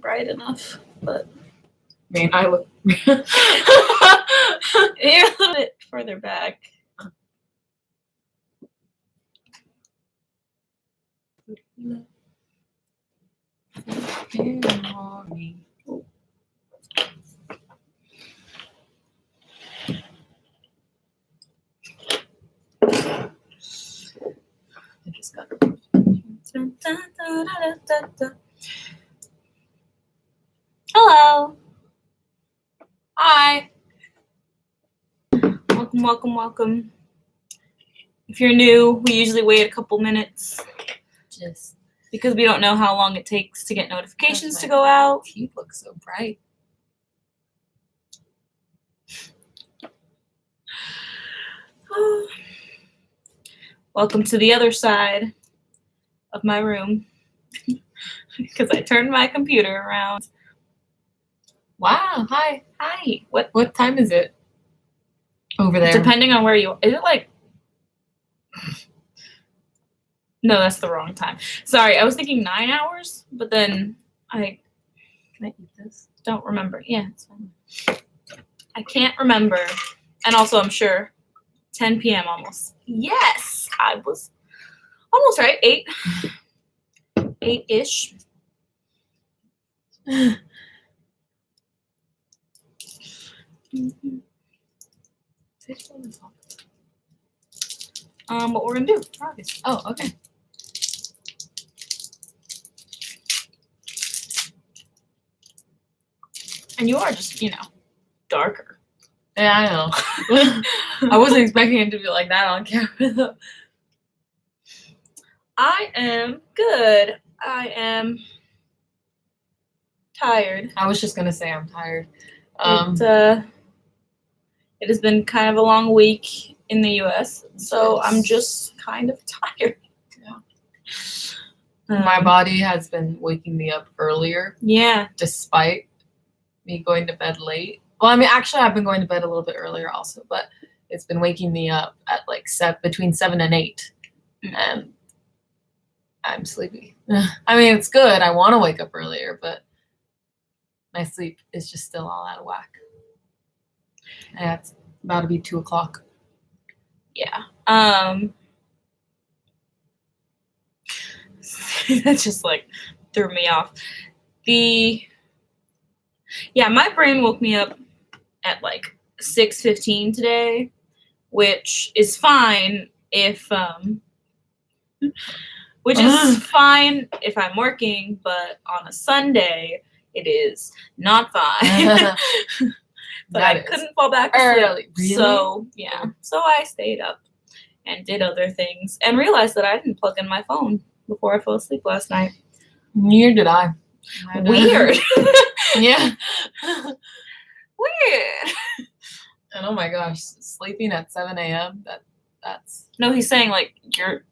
bright enough, but I mean, I look. you're a little bit further back. I just got Hello. Hi. Welcome. If you're new, we usually wait a couple minutes Just because we don't know how long it takes to get notifications That's to my go out. teeth look so bright. Welcome to the other side of my room because I turned my computer around. Wow. Hi. Hi. What? What time is it? Over there. Depending on where you are. Is it like... No, that's the wrong time. Sorry, I was thinking 9 hours, but then can I eat this? Don't remember. Yeah, it's fine. I can't remember. And also, I'm sure 10 p.m. almost. Yes, I was almost right. 8-ish. What we're gonna do? August. Oh, okay. And you are just, darker. Yeah, I know. I wasn't expecting it to be like that on camera though. I am good. I am tired. I was just gonna say I'm tired. It has been kind of a long week in the U.S., so I'm just kind of tired. Yeah. My body has been waking me up earlier. Yeah. Despite me going to bed late. Well, I mean, actually, I've been going to bed a little bit earlier also, but it's been waking me up at like between 7 and 8, and I'm sleepy. I mean, it's good. I want to wake up earlier, but my sleep is just still all out of whack. And it's about to be 2 o'clock. Yeah. That just like threw me off. My brain woke me up at like 6:15 today, which is fine if fine if I'm working, but on a Sunday it is not fine. But I couldn't fall back asleep. Early. Really? So yeah. So I stayed up and did other things and realized that I didn't plug in my phone before I fell asleep last night. Neither did I. Weird. Yeah. Weird. And oh my gosh, sleeping at 7 a.m. That's. No, he's saying like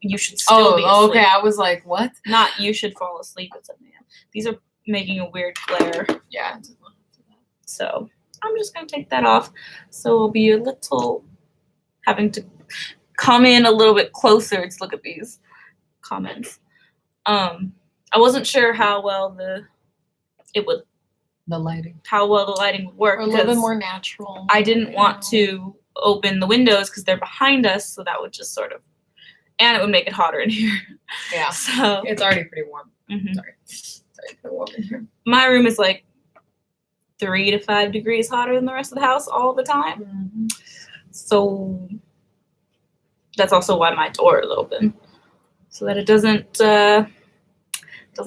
you should still be asleep. Oh, okay. I was like, what? Not you should fall asleep at 7 a.m. These are making a weird glare. Yeah. So I'm just gonna take that off. So we'll be a little having to come in a little bit closer to look at these comments. I wasn't sure how well the lighting would work. Or a little bit more natural. I didn't want to open the windows because they're behind us, so that would just sort of, and it would make it hotter in here. Yeah. So it's already pretty warm. Mm-hmm. Sorry, pretty warm in here. My room is like 3 to 5 degrees hotter than the rest of the house all the time. Mm-hmm. So that's also why my door is open, so that it doesn't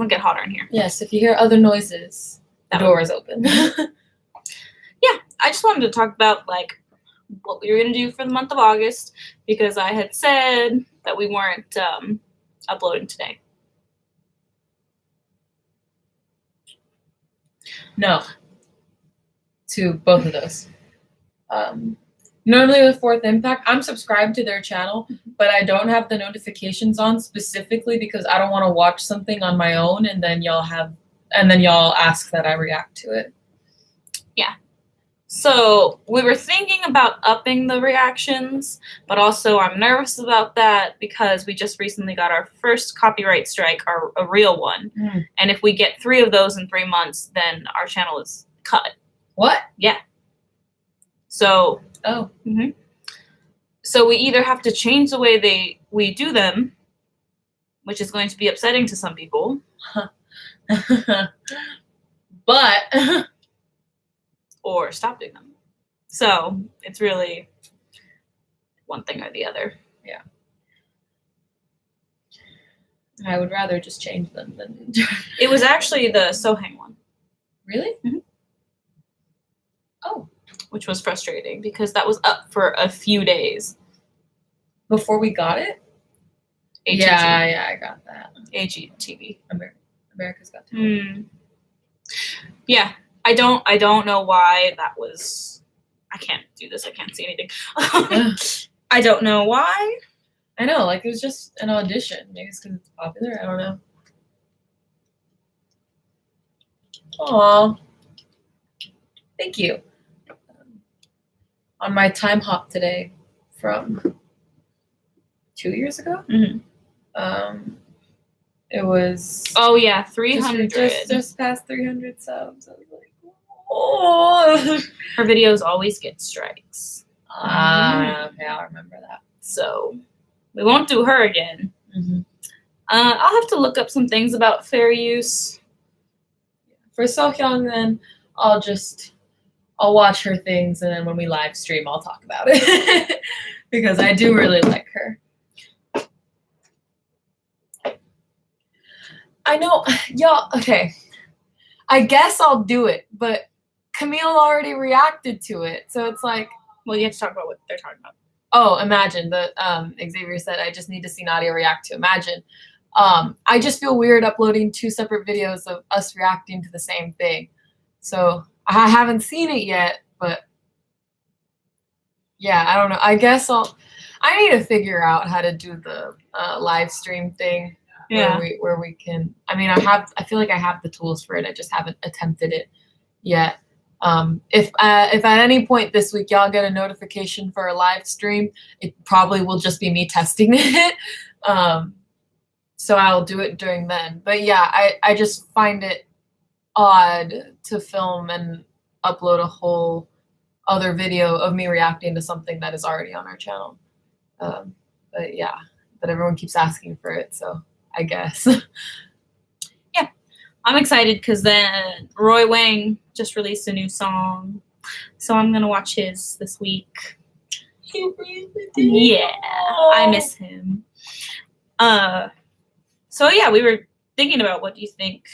get hotter in here. Yes, if you hear other noises, the door is open. Yeah, I just wanted to talk about like what we were gonna do for the month of August because I had said that we weren't uploading today. No. To both of those. Normally with Fourth Impact, I'm subscribed to their channel, but I don't have the notifications on specifically because I don't want to watch something on my own and then y'all ask that I react to it. Yeah. So we were thinking about upping the reactions, but also I'm nervous about that because we just recently got our first copyright strike, a real one. And if we get 3 of those in 3 months, then our channel is cut. What? So Oh. So we either have to change the way we do them, which is going to be upsetting to some people, But or stop doing them. So it's really one thing or the other. I would rather just change them than. It was actually the Sohang one. Really? Mhm. Oh, Which was frustrating because that was up for a few days. before we got it? HGTV. Yeah, I got that. HGTV. America's Got Talent. Yeah, I don't know why that was. I can't do this. I can't see anything. I don't know why. I know, like it was just an audition. Maybe it's because it's popular. I don't know. Aw. Thank you. On my time hop today from 2 years ago, Mhm. it was Oh yeah, 300. just past 300 subs. I was like, oh. Her videos always get strikes. Okay, I'll remember that. So we won't do her again. Mm-hmm. I'll have to look up some things about fair use. For Sohyung, then I'll watch her things, and then when we live stream, I'll talk about it because I do really like her. I know, y'all. Okay, I guess I'll do it, but Camille already reacted to it, so it's like, Well, you have to talk about what they're talking about. oh, Imagine. Xavier said, I just need to see Nadia react to Imagine. I just feel weird uploading 2 separate videos of us reacting to the same thing. So I haven't seen it yet, but yeah, I don't know. I guess I need to figure out how to do the live stream thing. Yeah. Where we can, I feel like I have the tools for it. I just haven't attempted it yet. If at any point this week y'all get a notification for a live stream, it probably will just be me testing it. So I'll do it during then. But yeah, I just find it odd to film and upload a whole other video of me reacting to something that is already on our channel. But yeah, but everyone keeps asking for it, so I guess. I'm excited because then Roy Wang just released a new song. So I'm going to watch his this week. He really did. Yeah, I miss him. So yeah, we were thinking about what do you think?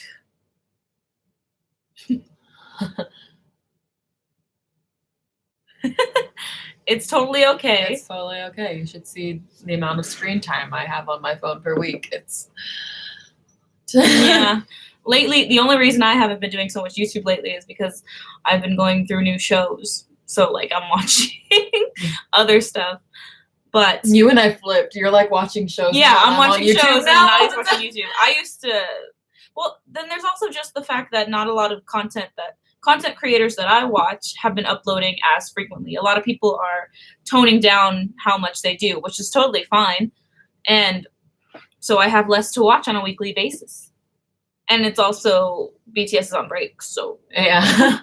It's totally okay. It's totally okay. You should see the amount of screen time I have on my phone per week. It's Yeah. Lately, the only reason I haven't been doing so much YouTube lately is because I've been going through new shows. So like I'm watching other stuff. But You and I flipped. You're like watching shows. yeah, now, I'm and watching on YouTube shows and now. I was watching YouTube. I used to. Well, then there's also just the fact that not a lot of content creators that I watch have been uploading as frequently. A lot of people are toning down how much they do, which is totally fine. And so I have less to watch on a weekly basis. And it's also BTS is on break, so Yeah.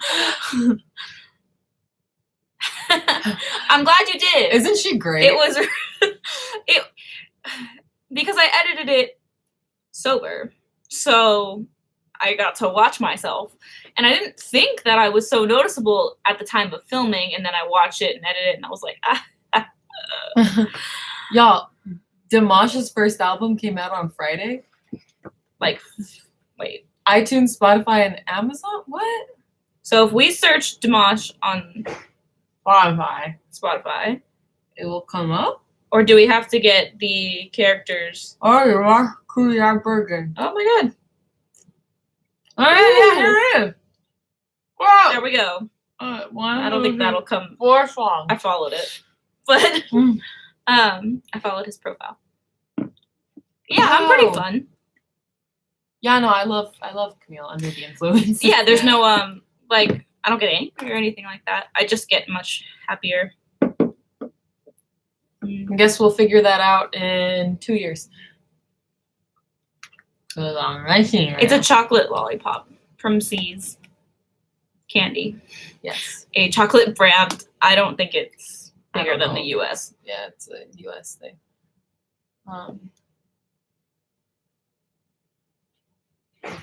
I'm glad you did. Isn't she great? It was because I edited it sober, so I got to watch myself, and I didn't think that I was so noticeable at the time of filming, and then I watched it and edited it, and I was like, Y'all, Dimash's first album came out on Friday. like, wait. iTunes, Spotify, and Amazon? What? So if we search Dimash on Spotify, It will come up? or do we have to get the characters? Oh, you are Kuya Bergen. Oh my god. Oh, yeah, here it is. Wow. There we go. One, I don't think that'll come. 4 songs. I followed it. But Mm. I followed his profile. Yeah, I'm pretty Wow. fun. Yeah, no, I love Camille Under the Influence. Yeah, there's no like I don't get angry or anything like that. I just get much happier. I guess we'll figure that out in 2 years. It's a chocolate lollipop from C's Candy. Yes. A chocolate brand. I don't think it's I bigger don't than know. the US. Yeah, it's a US thing. I've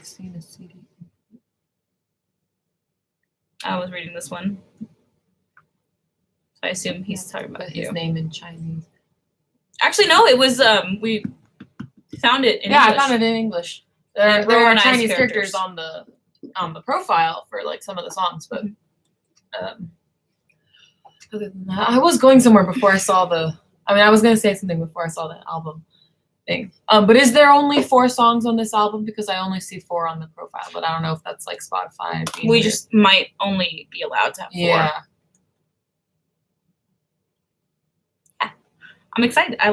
seen a CD. I was reading this one. So I assume he's talking But about his you. name in Chinese. Actually, no, it was we found it in Yeah, English. I found it in English. And There are romanized Chinese characters. characters on the profile for like some of the songs, but other than that, I was going somewhere before I saw I was gonna say something before I saw the album thing. But is there only 4 songs on this album? Because I only see 4 on the profile, but I don't know if that's like Spotify. being We weird. just might only be allowed to have 4. Yeah. I'm excited. I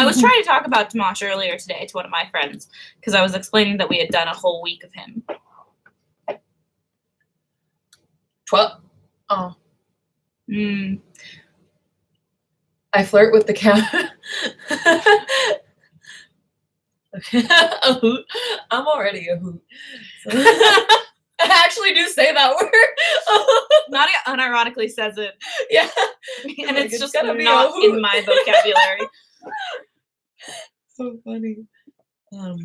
was trying to talk about Dimash earlier today to one of my friends because I was explaining that we had done a whole week of him. 12. Oh, Mm. I flirt with the cat. A hoot. I'm already a hoot. So- I actually do say that word. Nadia unironically says it, Yeah. and Like, it's it's just gotta be a not hoot. in my vocabulary. So funny. Oh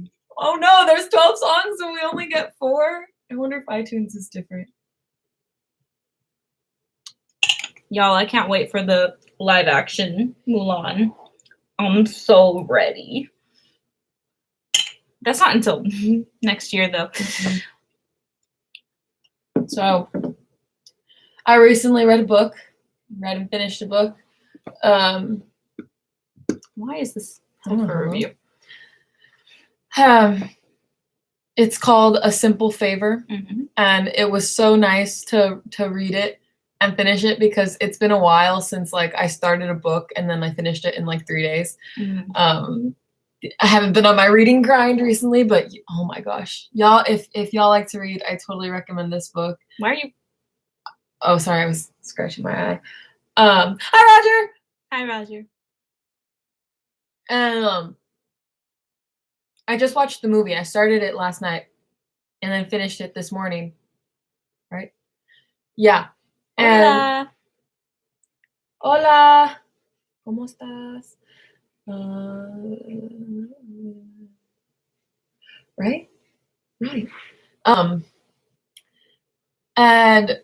no, there's 12 songs and we only get 4. I wonder if iTunes is different. Y'all, I can't wait for the live action Mulan. I'm so ready. That's not until next year, though. So, I recently read and finished a book. Why is this I don't up for know. review? It's called A Simple Favor, Mm-hmm. and it was so nice to read it and finish it because it's been a while since like I started a book and then I finished it in like 3 days. Mm-hmm. I haven't been on my reading grind recently, but oh my gosh, y'all, if y'all like to read, I totally recommend this book. Why are you? Oh, sorry, I was scratching my eye. Hi Roger. Hi, Roger. And I just watched the movie. I started it last night and then finished it this morning. Right? Yeah. And hola. ¿Cómo estás? Right? Right. And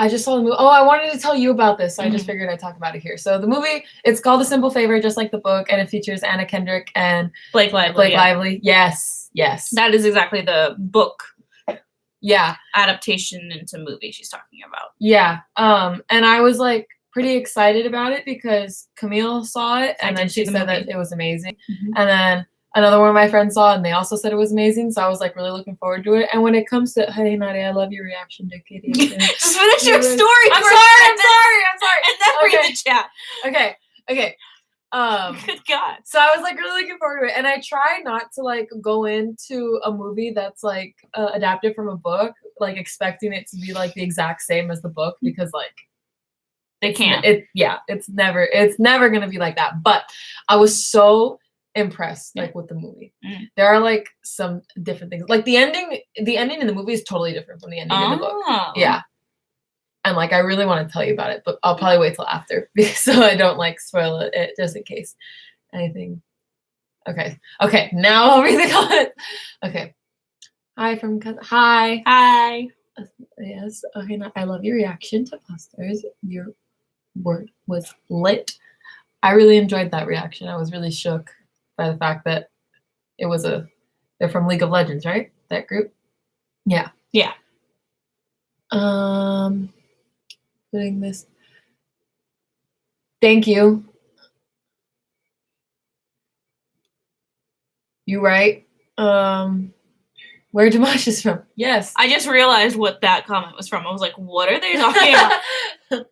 I just saw the movie. Oh, I wanted to tell you about this, so I just figured I'd talk about it here. So the movie, it's called A Simple Favor, just like the book, and it features Anna Kendrick and Blake Lively. Blake yeah. Lively. Yes. That is exactly the book Yeah. adaptation into movie she's talking about. Yeah. And I was like pretty excited about it because Camille saw it and I then did she see the said that movie. it was amazing. Mhm. And then another one of my friends saw it and they also said it was amazing. So I was like really looking forward to it. And when it comes to hey Nadia, I love your reaction to Kitty. Just finish your Yes. story. I'm for a sorry. second, and then read Okay. the chat. Okay. Good God. So I was like really looking forward to it, and I try not to like go into a movie that's like adapted from a book, like expecting it to be like the exact same as the book because like They can't. It's never gonna be like that. But I was so impressed like with the movie. There are like some different things. Like the ending in the movie is totally different from the ending in the book. Yeah. And like I really want to tell you about it, but I'll probably wait till after so I don't like spoil it just in case anything. Okay. Now I'll read the comments. Okay. Hi from hi. Hi. Yes. Okay. Now, I love your reaction to posters. Your word was lit. I really enjoyed that reaction. I was really shook by the fact that it was they're from League of Legends, right? That group. Yeah. Yeah. Putting this. Thank you. You right. Where Dimash is from. Yes. I just realized what that comment was from. I was like, what are they talking about?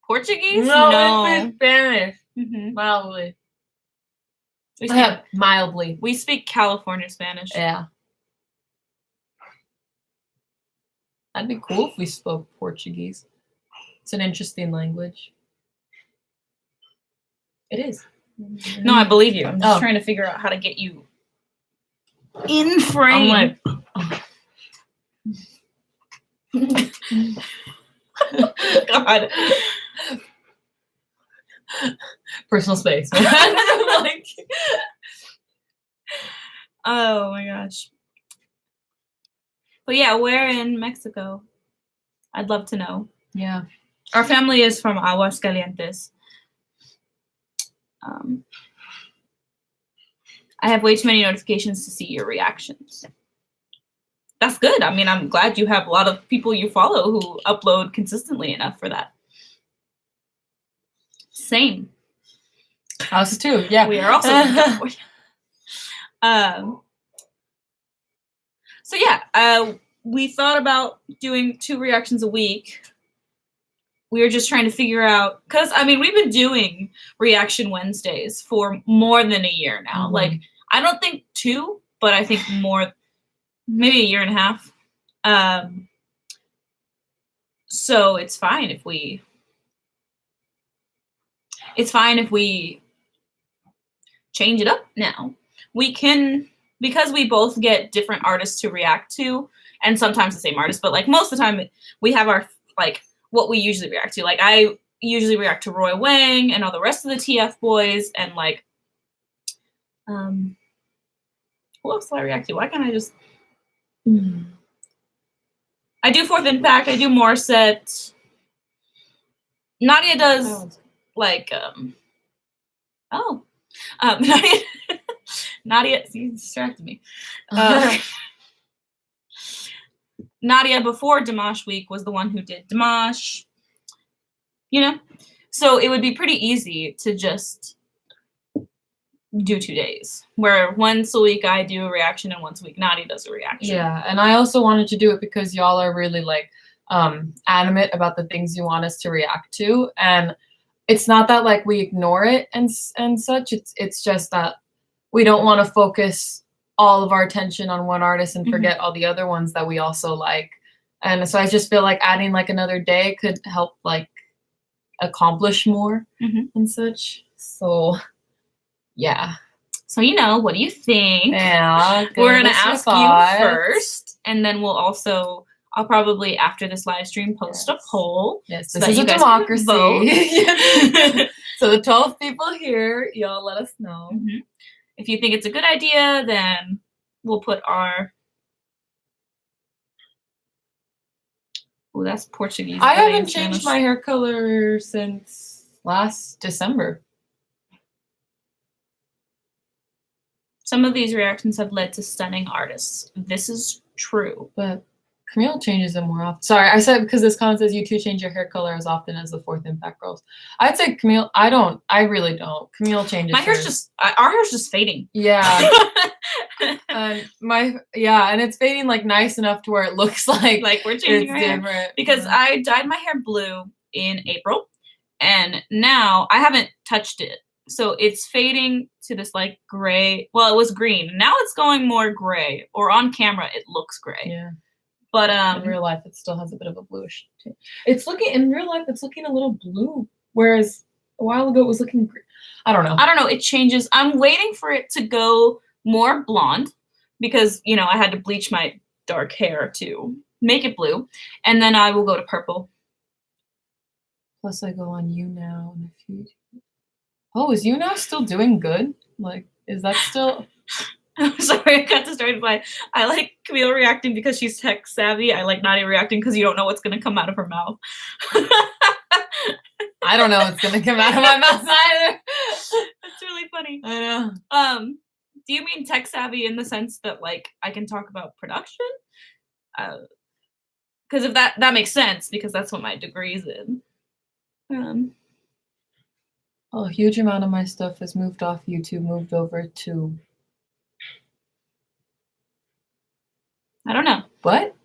Portuguese? No, it's Spanish. Mm-hmm. Mildly. We Mildly. speak California Spanish. Yeah. That'd be cool if we spoke Portuguese. It's an interesting language. It is. No, I believe you. I'm just Oh. trying to figure out how to get you in frame. God. Personal space. Like, oh my gosh. But yeah, where in Mexico? I'd love to know. Yeah. Our family is from Aguascalientes. I have way too many notifications to see your reactions. That's good. I mean, I'm glad you have a lot of people you follow who upload consistently enough for that. Same. Us too. Yeah. We are also from California. So yeah, we thought about doing 2 reactions a week. We were just trying to figure out, because I mean, we've been doing Reaction Wednesdays for more than a year now. Mhm. Like, I don't think 2, but I think more, maybe a year and a half. So it's fine if we change it up now. We can, because we both get different artists to react to, and sometimes the same artist, but like most of the time we have our, like, what we usually react to. Like, I usually react to Roy Wang and all the rest of the TF boys, and like, who else do I react to? Why can't I just, I do Fourth Impact, I do Morissette. Nadia does, like, Nadia, see, you distracted me. Nadia before Dimash Week was the one who did Dimash, you know? So it would be pretty easy to just do 2 days, where once a week I do a reaction and once a week Nadia does a reaction. Yeah, and I also wanted to do it because y'all are really like adamant about the things you want us to react to, and it's not that like we ignore it and such. It's just that we don't want to focus all of our attention on one artist and forget all the other ones that we also like. And so I just feel like adding like another day could help like accomplish more and such. So yeah. So, you know, what do you think? Yeah. We're going to ask you first, and then I'll probably, after this live stream, post a poll. Yes, so this that is you a guys can democracy. vote. So the 12 people here, y'all let us know. If you think it's a good idea, then we'll put our... Oh, that's Portuguese. I haven't changed my hair color since last December. Some of these reactions have led to stunning artists. This is true. But Camille changes it more often. Sorry, I said because this comment says you two change your hair color as often as the Fourth Impact girls. I'd say Camille, I really don't. Camille changes My hair's our hair's just fading. Yeah. And it's fading like nice enough to where it looks like we're changing our hair. Different. Because I dyed my hair blue in April, and now I haven't touched it. So it's fading to this like gray. Well, it was green. Now it's going more gray, or on camera it looks gray. Yeah. But in real life it still has a bit of a bluish tint. It's looking a little blue, whereas a while ago it was looking green. I don't know. It changes. I'm waiting for it to go more blonde because, you know, I had to bleach my dark hair to make it blue, and then I will go to purple. Plus I go on YouNow in a few. Oh, is YouNow still doing good? Like, is that still... I'm sorry, I got distracted by... I like Camille reacting because she's tech savvy. I like Nadia reacting because you don't know what's going to come out of her mouth. I don't know what's going to come out of my mouth either. That's really funny. I know. Do you mean tech savvy in the sense that, like, I can talk about production? Because if that makes sense, because that's what my degree is in. A huge amount of my stuff has moved off YouTube, moved over to... I don't know. What?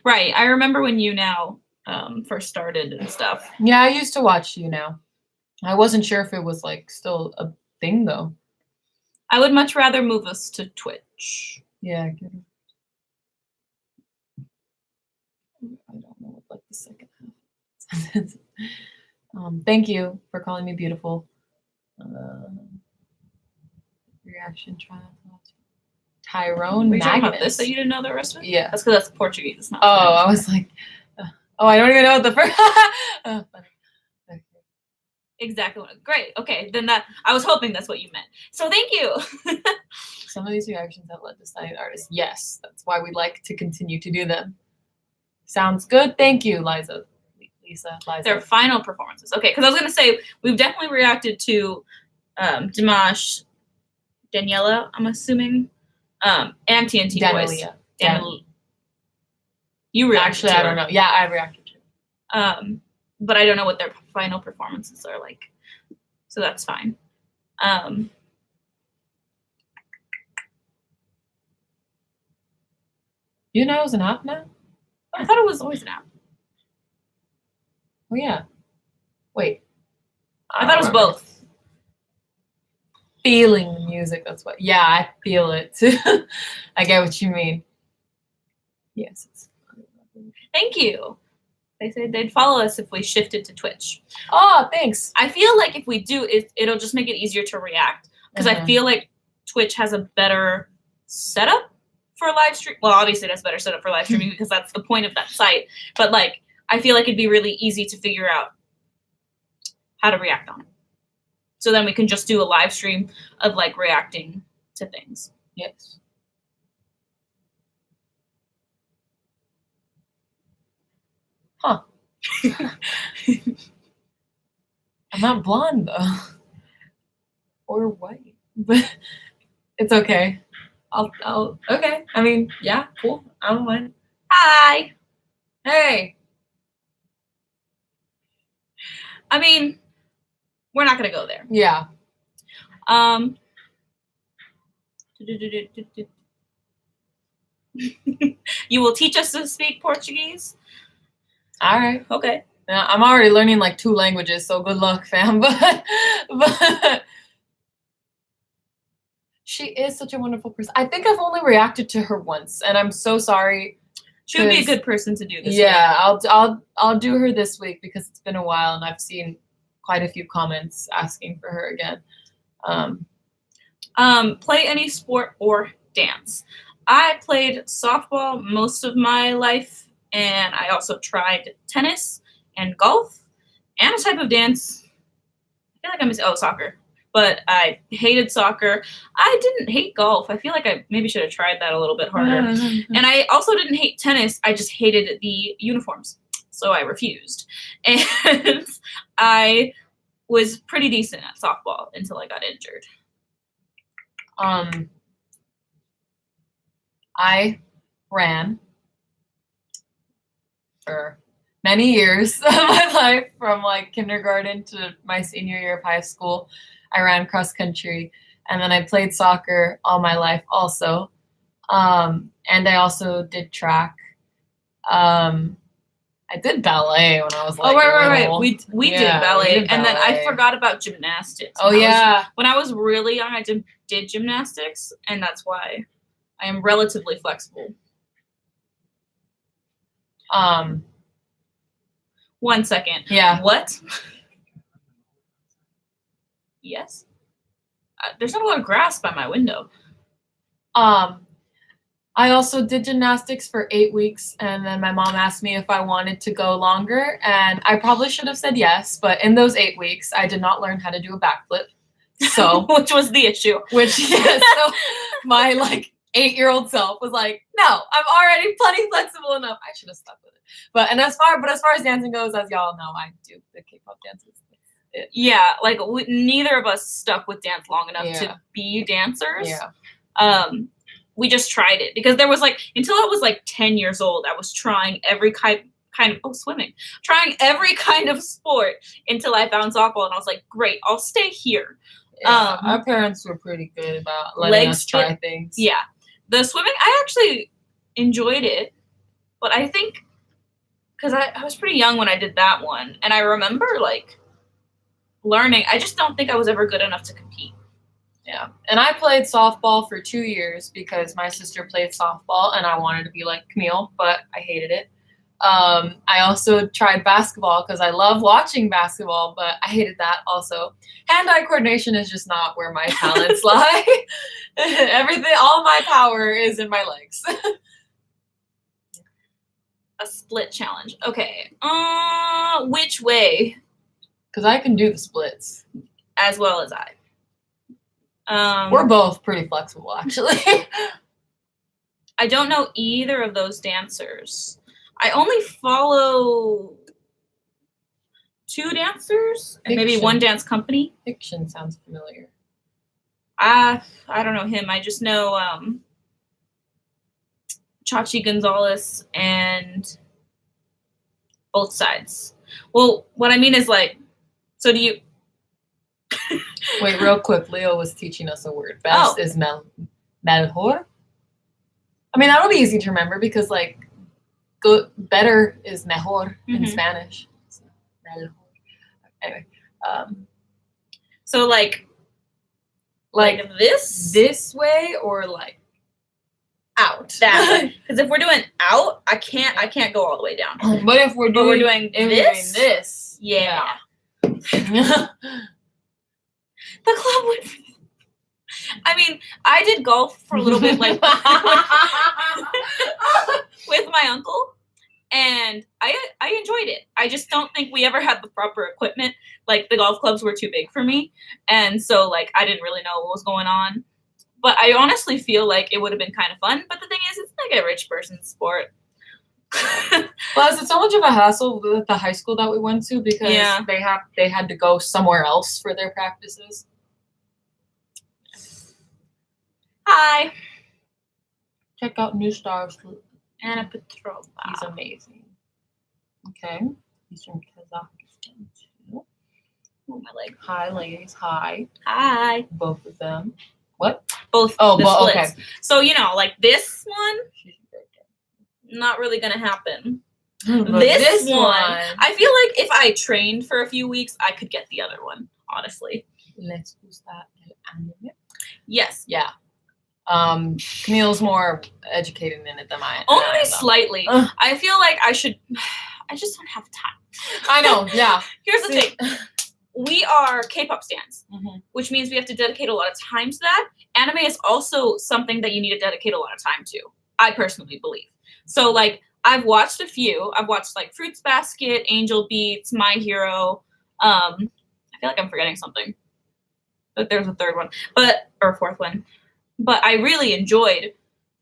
Right. I remember when YouNow first started and stuff. Yeah, I used to watch YouNow. I wasn't sure if it was like still a thing though. I would much rather move us to Twitch. Yeah. I don't know what like the second half. Thank you for calling me beautiful. Reaction triathlon. Tyrone Were you talking about Magnus. this that you didn't know the rest of it? Yeah. That's because that's Portuguese. It's not Oh, Spanish. I was like, I don't even know what the first. Oh, funny. Okay. Exactly. Great. Okay. Then I was hoping that's what you meant. So thank you. Some of these reactions have led to studying artists. Yes, that's why we like to continue to do them. Sounds good. Thank you, Liza. Liza. Their final performances. Okay, because I was gonna say we've definitely reacted to Dimash, Daniela, I'm assuming, and TNT Boys. Danelia. You reacted Actually, to I don't know. Yeah, I reacted to. But I don't know what their final performances are like, so that's fine. You know, it was an app now. I thought it was always an app. Oh yeah. Wait. I thought it was both. Feeling the music. That's what. Yeah, I feel it. I get what you mean. Yes. Thank you. They said they'd follow us if we shifted to Twitch. Oh, thanks. I feel like if we do, it'll just make it easier to react because I feel like Twitch has a better setup for live stream. Well, obviously it has a better setup for live streaming because that's the point of that site. But like, I feel like it'd be really easy to figure out how to react on it. So then we can just do a live stream of like reacting to things. Yes. Huh. I'm not blonde though. Or white. But it's okay. I'll okay. I mean, yeah, cool. I don't mind. Hi. Hey. I mean, we're not gonna go there. Yeah. You will teach us to speak Portuguese? All right. Okay. Yeah, I'm already learning like 2 languages, so good luck, fam. But she is such a wonderful person. I think I've only reacted to her once, and I'm so sorry. She would be a good person to do this. Yeah, I'll do her this week because it's been a while, and I've seen quite a few comments asking for her again. Play any sport or dance. I played softball most of my life, and I also tried tennis and golf and a type of dance. I feel like I missed soccer, but I hated soccer. I didn't hate golf. I feel like I maybe should have tried that a little bit harder. And I also didn't hate tennis. I just hated the uniforms, so I refused. And I was pretty decent at softball until I got injured. I ran for many years of my life, from like kindergarten to my senior year of high school. I ran cross country, and then I played soccer all my life also. And I also did track. I did ballet when I was like right. little. We did ballet, and then I forgot about gymnastics. Oh yeah. When I was really young, I did gymnastics, and that's why I am relatively flexible. 1 second. Yeah. What? Yes. There's not a lot of grass by my window. I also did gymnastics for 8 weeks, and then my mom asked me if I wanted to go longer, and I probably should have said yes, but in those 8 weeks, I did not learn how to do a backflip. So, which was the issue. So my like 8-year-old self was like, no, I'm already plenty flexible enough. I should have stuck with it. But as far as dancing goes, as y'all know, I do the K-pop dances. Yeah, like neither of us stuck with dance long enough to be dancers. Yeah. We just tried it because there was like, until I was like 10 years old, I was trying every kind of swimming, trying every kind of sport until I found softball, and I was like, great, I'll stay here. Yeah, our parents were pretty good about letting us try things. Yeah, the swimming, I actually enjoyed it, but I think because I was pretty young when I did that one, and I remember like learning. I just don't think I was ever good enough to compete. Yeah, and I played softball for 2 years because my sister played softball, and I wanted to be like Camille, but I hated it. I also tried basketball because I love watching basketball, but I hated that also. Hand-eye coordination is just not where my talents lie. Everything, all my power is in my legs. A split challenge. Okay. Which way? Because I can do the splits. As well as I. We're both pretty flexible, actually. I don't know either of those dancers. I only follow 2 dancers and maybe Fiction. 1 dance company. Fiction sounds familiar. I don't know him. I just know Chachi Gonzalez and both sides. Well, what I mean is like, so do you? Wait, real quick. Leo was teaching us a word. Best is mejor. I mean, that'll be easy to remember because like, good, better is mejor in Spanish. So, mejor. Anyway, so like this way or like out that way. Because if we're doing out, I can't go all the way down. But if we're doing this, yeah. yeah. The club went for this. I mean, I did golf for a little bit, like with my uncle, and I enjoyed it. I just don't think we ever had the proper equipment. Like the golf clubs were too big for me, and so like I didn't really know what was going on. But I honestly feel like it would have been kind of fun. But the thing is, it's like a rich person's sport. Plus, it's so much of a hassle with the high school that we went to because they had to go somewhere else for their practices. Hi, Check out New Stars. Anna Petrova. He's amazing. Okay, he's from Kazakhstan too. Oh, my leg. Hi, ladies. Hi, Hi. both of them. What? Both. Oh, the but splits. okay. So like this one, not really gonna happen. But This one, I feel like if I trained for a few weeks, I could get the other one. Honestly. Les gusta el anime? Yes. Yeah. Camille's more educated in it than I am. Only slightly. Ugh. I feel like I should. I just don't have time. I know. Yeah. Here's the thing. We are K-pop stans, Mhm. which means we have to dedicate a lot of time to that. Anime is also something that you need to dedicate a lot of time to. I personally believe. So like I've watched a few. I've watched like Fruits Basket, Angel Beats, My Hero. I feel like I'm forgetting something. But there's a third one. Or fourth one. But I really enjoyed.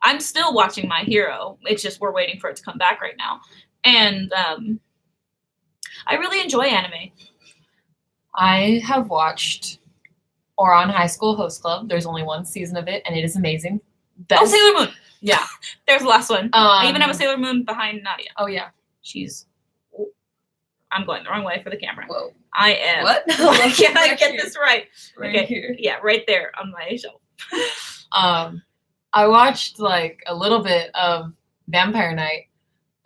I'm still watching My Hero. It's just we're waiting for it to come back right now. And I really enjoy anime. I have watched Ouran High School Host Club. There's only 1 season of it, and it is amazing. Oh, Sailor Moon. Yeah. There's the last one. I even have a Sailor Moon behind Nadia. Oh, yeah. I'm going the wrong way for the camera. Whoa. I am. What? Why can't I get this right? Right Okay. here. Yeah, right there on my shelf. I watched like a little bit of Vampire Night.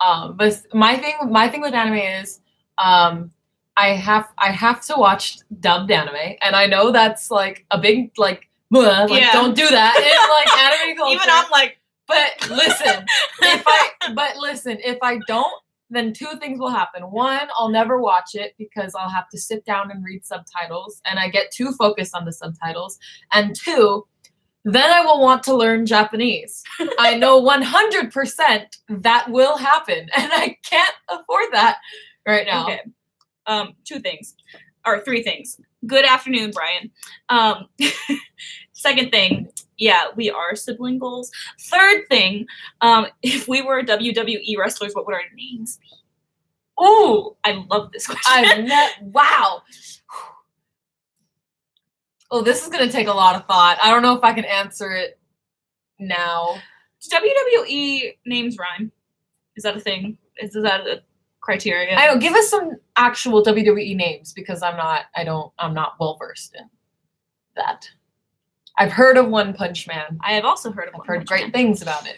But my thing with anime is I have to watch dubbed anime, and I know that's like a big like don't do that. It's like anime culture. Even I'm like, but listen, if I don't, then 2 things will happen. 1, I'll never watch it because I'll have to sit down and read subtitles, and I get too focused on the subtitles. And 2, then I will want to learn Japanese. I know 100% that will happen, and I can't afford that right now. okay. 2 things. Or 3 things. Good afternoon, Brian. Second thing, yeah, we are sibling goals. Third thing, if we were WWE wrestlers, what would our names be? Oh, I love this question. Wow. Oh, this is going to take a lot of thought. I don't know if I can answer it now. Do WWE names rhyme? Is that a thing? Is that a criteria? I don't give us some actual WWE names because I'm not well versed in that. I've heard of One Punch Man. I have also heard of I've heard great things about it.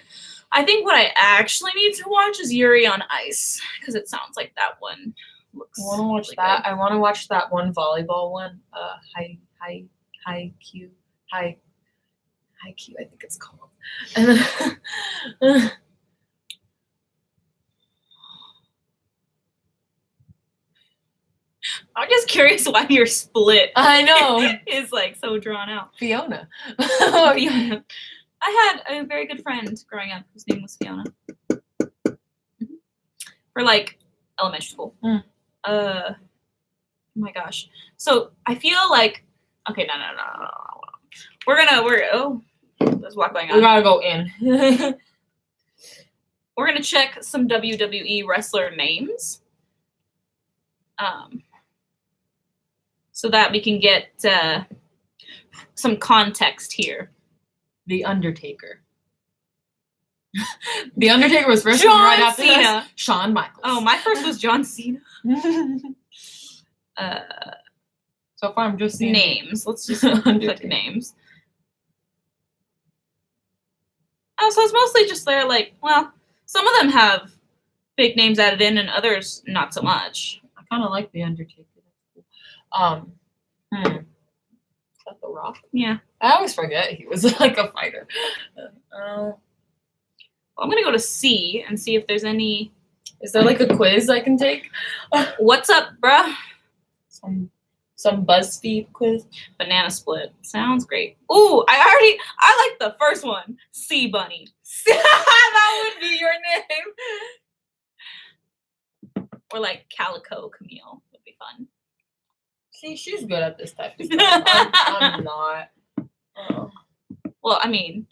I think what I actually need to watch is Yuri on Ice because it sounds like that one looks. I want to watch really that. good. I want to watch that one volleyball one. High Q, I think it's called. And then curious why your split I know. is like so drawn out. Fiona. Fiona. I had a very good friend growing up whose name was Fiona. For like elementary school. Mm. Oh my gosh. So I feel like okay, no. There's a lot going on. We gotta go in. We're gonna check some WWE wrestler names. So that we can get some context here. The Undertaker. The Undertaker was first John right after Cena. this. Shawn Michaels. Oh, my first was John Cena. So far, I'm just seeing Names. Let's just click Undertaker. names. Oh, so it's mostly just there, like, well, some of them have fake names added in and others not so much. I kind of like the Undertaker. Is that The Rock? Yeah. I always forget he was like a fighter. Well, I'm going to go to C and see if there's any. Is there like a quiz I can take? What's up, bruh? Some BuzzFeed quiz. Banana split. Sounds great. Ooh, I like the first one. C Bunny. That would be your name. Or like Calico Camille would be fun. See, she's good at this type of stuff. I'm not. Oh. Well, I mean,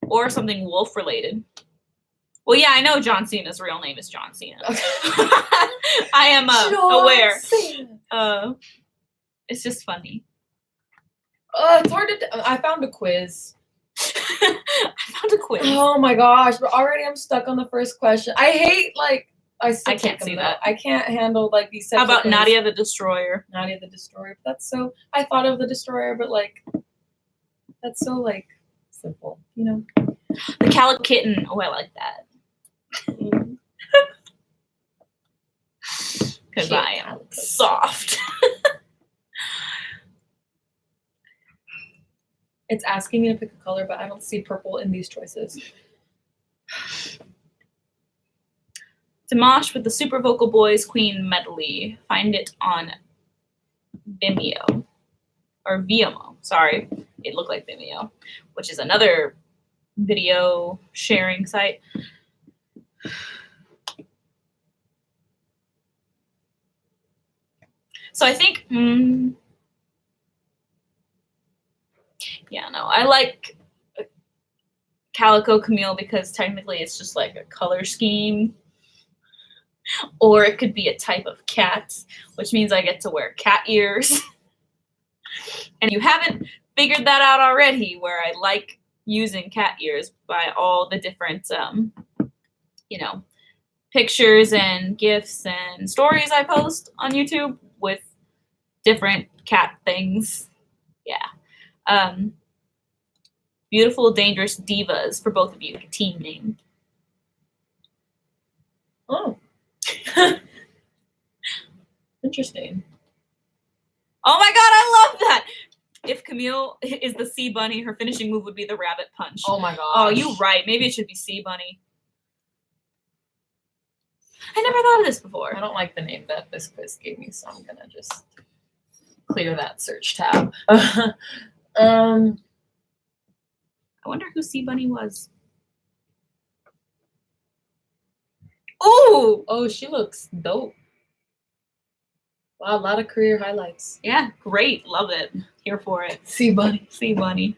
or something wolf related. Well, yeah, I know John Cena's real name is John Cena. I am aware. It's just funny. It's hard to. I found a quiz. I found a quiz. Oh my gosh! But already I'm stuck on the first question. I hate I can't see that. I can't handle like these. How about Nadia the Destroyer? Nadia the Destroyer. That's so. I thought of the Destroyer, but like, that's so like simple, you know. The Calico Kitten. Oh, I like that. Because I am soft. It's asking me to pick a color, but I don't see purple in these choices. Dimash with the Super Vocal Boys Queen medley. Find it on Vimeo. Or Vimeo. Sorry. It looked like Vimeo. Which is another video sharing site. So I think... yeah, no. I like Calico Camille because technically it's just like a color scheme. Or it could be a type of cat, which means I get to wear cat ears. And you haven't figured that out already, where I like using cat ears by all the different, pictures and GIFs and stories I post on YouTube with different cat things. Yeah. Beautiful, Dangerous Divas for both of you, team name. Oh. Interesting. Oh my god, I love that! If Camille is the Sea Bunny, her finishing move would be the Rabbit Punch. Oh my god. Oh, you're right. Maybe it should be Sea Bunny. I never thought of this before. I don't like the name that this quiz gave me, so I'm gonna just clear that search tab. I wonder who Sea Bunny was. Ooh! Oh, she looks dope. Wow, a lot of career highlights. Yeah, great. Love it. Here for it. Sea Bunny. Sea Bunny.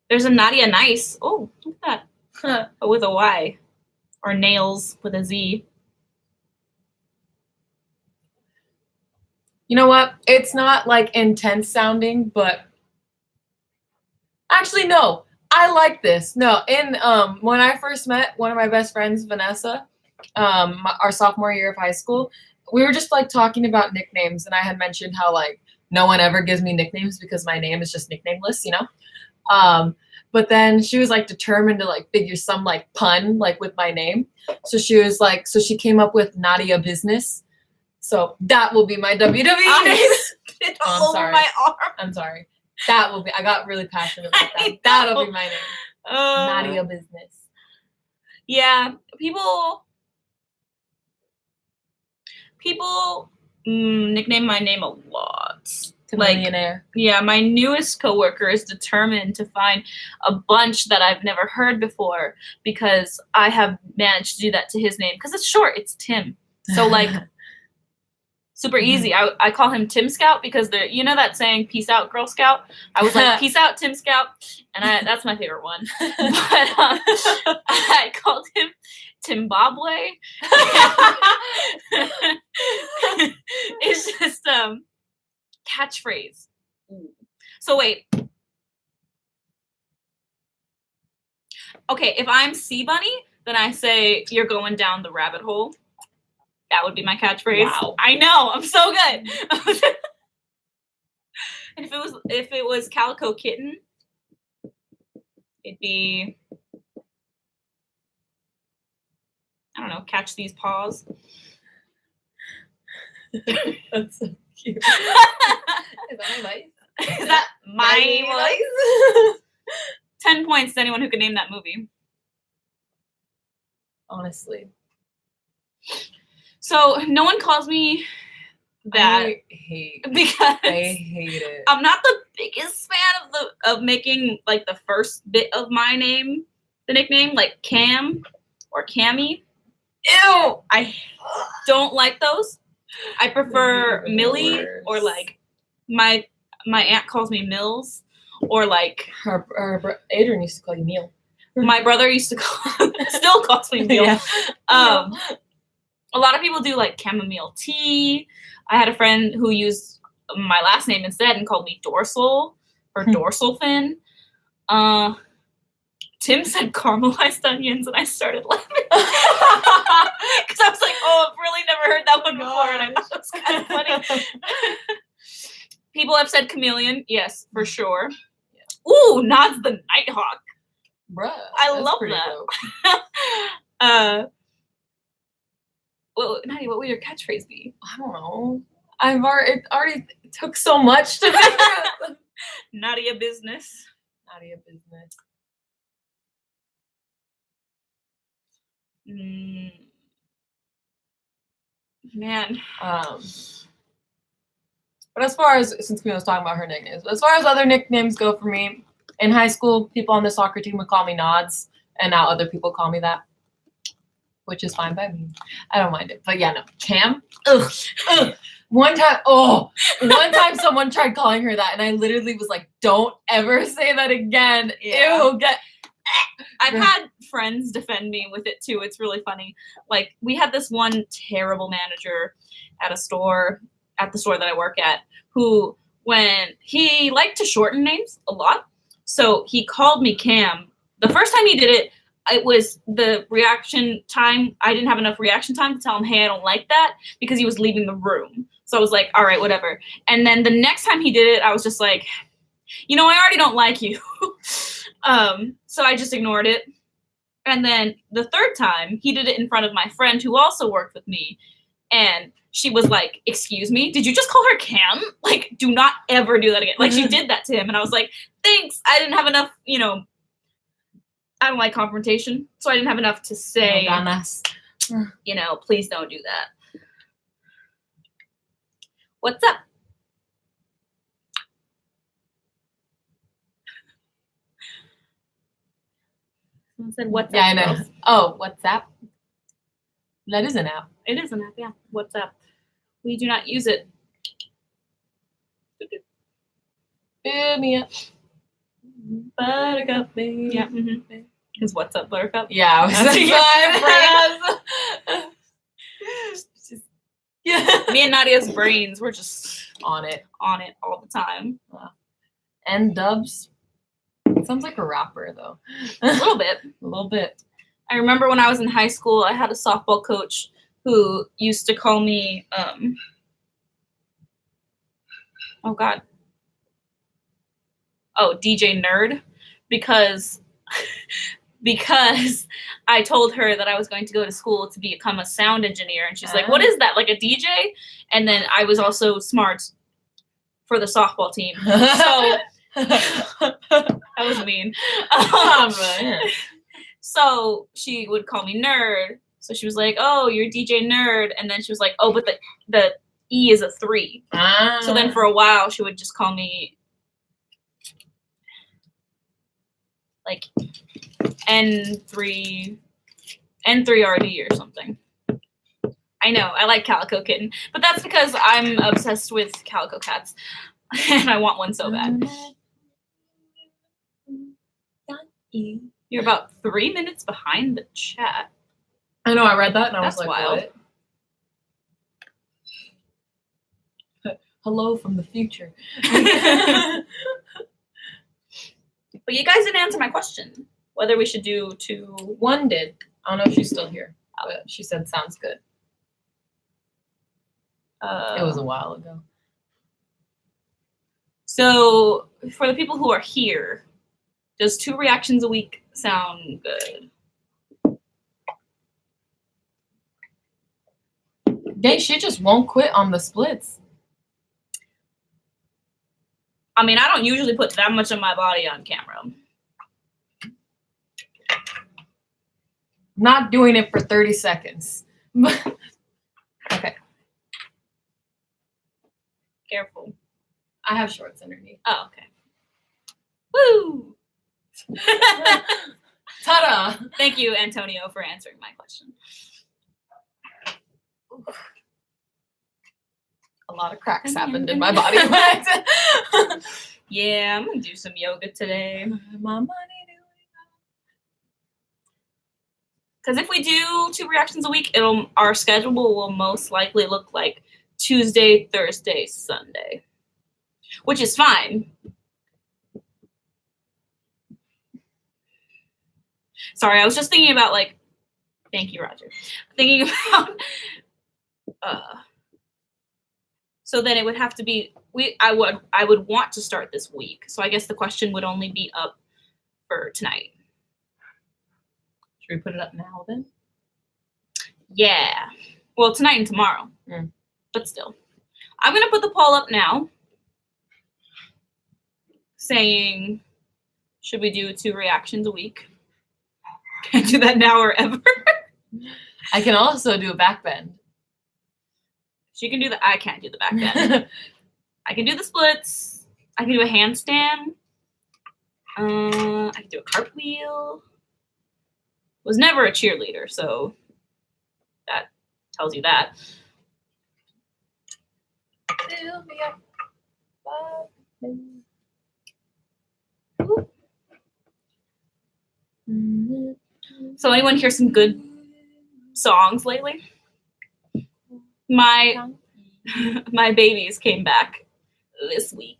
There's a Nadia Nice. Oh, look at that. But with a Y. Or Nails with a Z. You know what? It's not like intense sounding, but actually no. I like this. No, when I first met one of my best friends, Vanessa, our sophomore year of high school, we were just like talking about nicknames, and I had mentioned how like no one ever gives me nicknames because my name is just nicknameless, you know. But then she was like determined to like figure some like pun like with my name, so she came up with Nadia Business. So that will be my WWE name. It's Oh, I'm all over sorry. my arm. I'm sorry. That will be. I got really passionate about that. That'll be my name. Nadia Business. Yeah, people people nickname my name a lot. To Like, millionaire. yeah, my newest coworker is determined to find a bunch that I've never heard before because I have managed to do that to his name because it's short. It's Tim. So like super easy. I call him Tim Scout because you know that saying "Peace out, Girl Scout." I was like, "Peace out, Tim Scout," and that's my favorite one. But I called him Timbabwe. It's just catchphrase. So wait. Okay, if I'm Sea Bunny, then I say you're going down the rabbit hole. That would be my catchphrase. Wow. I know, I'm so good. And if it was Calico Kitten, it'd be, I don't know, catch these paws. That's so cute. Is that my life? Is that my life? 10 points to anyone who can name that movie. Honestly. So no one calls me that I hate it. I'm not the biggest fan of making like the first bit of my name the nickname, like Cam or Cammy. Ew! I don't like those. I prefer Millie or like my aunt calls me Mills or like Adrian used to call you Neil. My brother used to still calls me Neil. Yeah. A lot of people do like chamomile tea. I had a friend who used my last name instead and called me Dorsal or Dorsal Fin. Tim said caramelized onions and I started laughing. Because I was like, oh, I've really never heard that one before and I thought it was kind of funny. People have said chameleon. Yes, for sure. Yeah. Ooh, Nod's the Nighthawk. Bruh. I love that. Well, Nadia, what would your catchphrase be? I don't know. It already took so much to figure out. Nadia business. Nadia business. Man. But as far as, since we was talking about her nicknames, as far as other nicknames go for me, in high school, people on the soccer team would call me Nods, and now other people call me that, which is fine by me. I don't mind it. But yeah, no. Cam? Ugh. One time someone tried calling her that, and I literally was like, don't ever say that again. Yeah. Ew. I've had friends defend me with it too. It's really funny. Like, we had this one terrible manager at the store that I work at, who, when he liked to shorten names a lot, so he called me Cam. The first time he did it, it was the reaction time. I didn't have enough reaction time to tell him, hey, I don't like that, because he was leaving the room. So I was like, all right, whatever. And then the next time he did it, I was just like, I already don't like you. So I just ignored it. And then the third time, he did it in front of my friend who also worked with me. And she was like, excuse me, did you just call her Cam? Like, do not ever do that again. Like, she did that to him. And I was like, thanks. I didn't have enough, I don't like confrontation. So I didn't have enough to say, please don't do that. What's up? Someone said, what's up? Yeah, I know. Girls? Oh, WhatsApp? That is an app. It is an app, yeah. What's up? We do not use it. Fill me up. Buttercup, baby. Yeah. Because what's up, Buttercup? Yeah, I was yeah. Me and Nadia's brains were just on it all the time. And Dubs. Sounds like a rapper though. A little bit. A little bit. I remember when I was in high school, I had a softball coach who used to call me DJ Nerd, because I told her that I was going to go to school to become a sound engineer, and she's like, what is that, like a DJ? And then I was also smart for the softball team. So that was mean. So she would call me Nerd. So she was like, "Oh, you're DJ Nerd," and then she was like, "Oh, but the E is a 3." Ah. So then for a while she would just call me like N3RD or something. I know, I like Calico Kitten, but that's because I'm obsessed with calico cats, and I want one so bad. You're about 3 minutes behind the chat. I know, I read that and I That's was like, wild. what? Hello from the future. But you guys didn't answer my question, whether we should do 2. One did. I don't know if she's still here, but she said sounds good. It was a while ago. So for the people who are here, does 2 reactions a week sound good? She just won't quit on the splits. I mean, I don't usually put that much of my body on camera. Not doing it for 30 seconds. Okay. Careful. I have shorts underneath. Oh, okay. Woo! Ta-da! Thank you, Antonio, for answering my question. A lot of cracks happened in my body. Yeah, I'm gonna do some yoga today. My money. Because if we do 2 reactions a week, our schedule will most likely look like Tuesday, Thursday, Sunday, which is fine. Sorry, I was just thinking about like, thank you, Roger. Thinking about, so then it would have to be I would want to start this week. So I guess the question would only be up for tonight. Should we put it up now then? Yeah. Well, tonight and tomorrow. But still. I'm going to put the poll up now saying, should we do 2 reactions a week? Can't do that now or ever. I can also do a back bend. She can do the, I can't do the back bend. I can do the splits. I can do a handstand. I can do a cartwheel. Was never a cheerleader, so that tells you that. So anyone hear some good songs lately? My babies came back this week.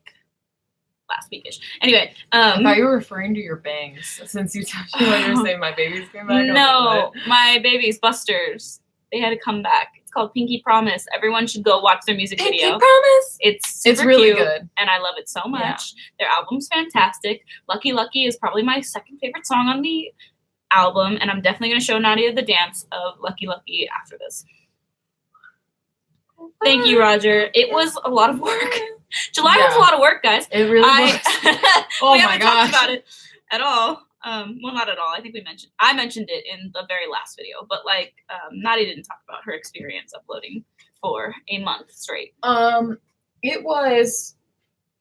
Last weekish. Anyway, I thought you were referring to your bangs since you touched me when you were saying my babies came back. No, my babies, Busters. They had to come back. It's called Pinky Promise. Everyone should go watch their music Pinky video. Promise. It's really cute, good, and I love it so much. Their album's fantastic. Lucky Lucky is probably my second favorite song on the album, and I'm definitely gonna show Nadia the dance of Lucky Lucky after this. Thank you, Roger. It was a lot of work. July was a lot of work, guys. It really was. Oh we my haven't gosh. talked about it at all. Well, not at all. I think I mentioned it in the very last video, but like Nadia didn't talk about her experience uploading for a month straight. It was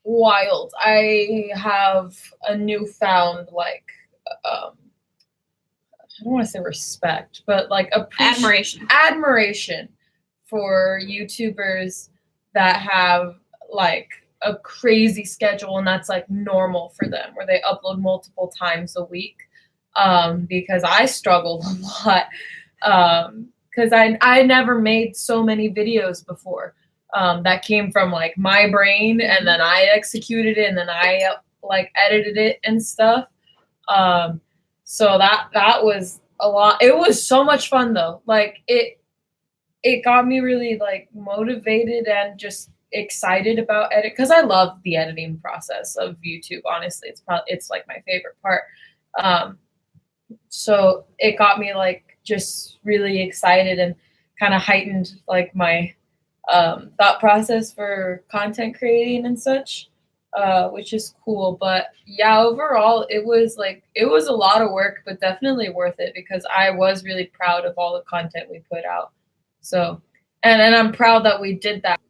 wild. I have a newfound like I don't want to say respect, but like admiration for YouTubers that have like a crazy schedule and that's like normal for them, where they upload multiple times a week. Because I struggled a lot. Because I never made so many videos before. That came from like my brain, and then I executed it, and then I like edited it and stuff. So that was a lot. It was so much fun though. Like it got me really like motivated and just excited about edit, because I love the editing process of YouTube. Honestly, it's like my favorite part. So it got me like just really excited and kind of heightened like my thought process for content creating and such. which is cool. But yeah, overall, it was a lot of work, but definitely worth it because I was really proud of all the content we put out. So, and I'm proud that we did that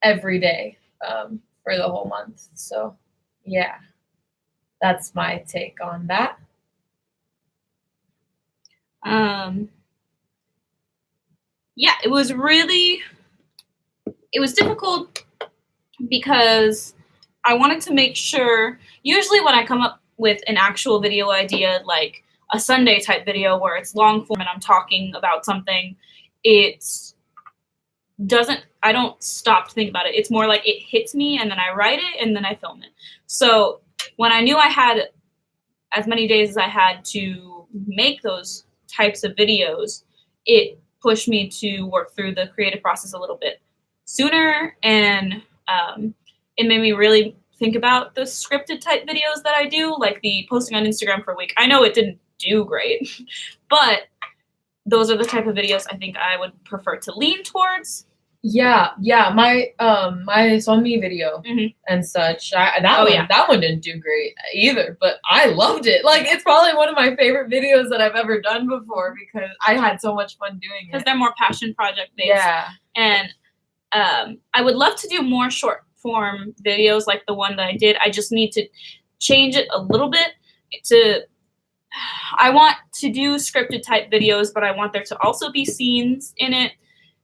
every day for the whole month. So, yeah, that's my take on that. Yeah, it was difficult because I wanted to make sure, usually when I come up with an actual video idea, like a Sunday type video where it's long form and I'm talking about something, I don't stop to think about it. It's more like it hits me and then I write it and then I film it. So when I knew I had as many days as I had to make those types of videos, it pushed me to work through the creative process a little bit sooner, and it made me really think about the scripted type videos that I do, like the posting on Instagram for a week. I know it didn't do great, but those are the type of videos I think I would prefer to lean towards. Yeah, my Sunmi video and such. That one didn't do great either, but I loved it. Like, it's probably one of my favorite videos that I've ever done before because I had so much fun doing it. Because they're more passion project based. Yeah, and I would love to do more short form videos like the one that I did. I just need to change it a little bit I want to do scripted type videos, but I want there to also be scenes in it.